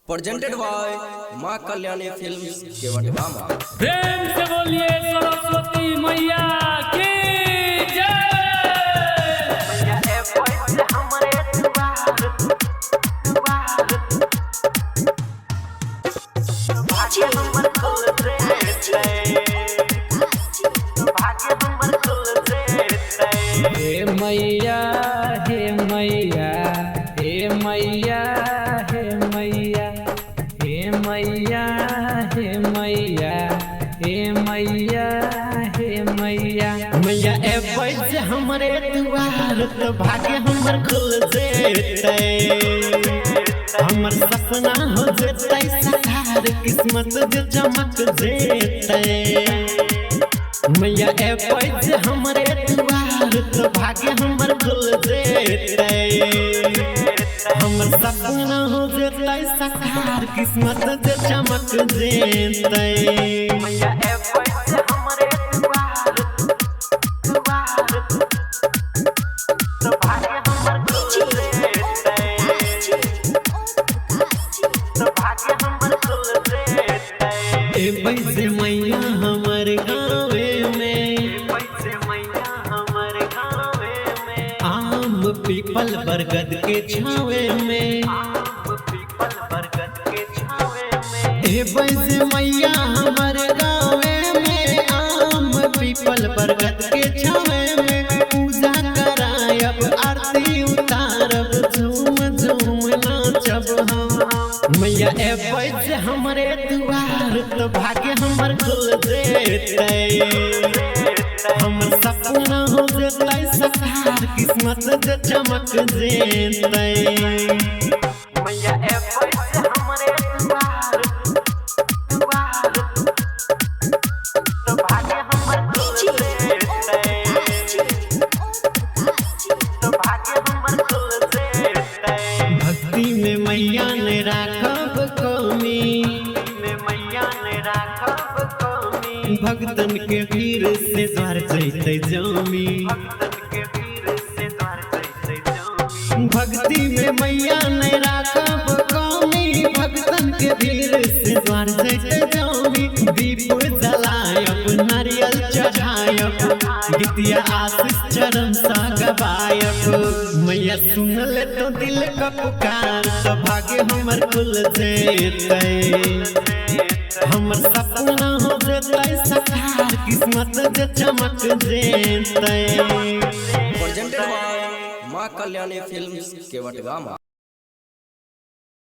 Presented by मां कल्याणी films Kewatgama. प्रेम से बोलिए सरस्वती मैया की जय। हे मैया हे मैया हे मैया हे मैया हे मैया हे मैया हे मैया हे मैया मैया एबै से हमरे द्वार तो भाग्य हमर खुल जेतै, हमर सपना हो जेतै साकार, किस्मत जे चमक जेतै। मैया एबै से हमरे द्वार तो भाग्य हमर खुल जेतै, हमर सपना हो जेतै साकार, किस्मत जे चमक जेतै। मैया एबै से हमरे द्वार तो भाग्य हमर खुल जेतै, तो भाग्य हमर खुल जेतै। एबै से मैया हमर गाँवे में, एबै से मैया हमर गाँवे में, आम पीपल बरगद के छावे में, आम पीपल बरगद के छावे में। एबै से मैया हमर गाँवे में, आम पीपल बरगद के छावे में, पूजा करायब आरती उतारब, झूम झूम नाचब हम। मैया एबै से हमरे द्वार तो भाग्य हमर खुल जेतै, हमर सपना हो जेतै साकार, किस्मत जे चमक जेतै। मैया एबै से हमरे द्वार तो भाग्य हमर खुल जेतै, तो भाग्य हमर खुल जेतै। भक्ति में मैया ने राखब कमी, में मैया ने राखब कमी, भक्तन के भीड़ से द्वार जैतै जामी, भक्तन के भीड़ से द्वार जैतै जामी। भक्ति में मैया ने राखब कमी, भक्तन के भीड़ से द्वार जैतै जामी। दीप जलायब नारियल चढ़ायब, गीतिया आशीष चरण सा गवायब। मैया सुन ले तो दिल का पुकार, तो भाग्य हमर खुल जेतै, हमर सपना हो जेतै साकार, किस्मत जे चमक जेतै। प्रेजेंटेड बाय मां कल्याणी फिल्म्स केवटगामा।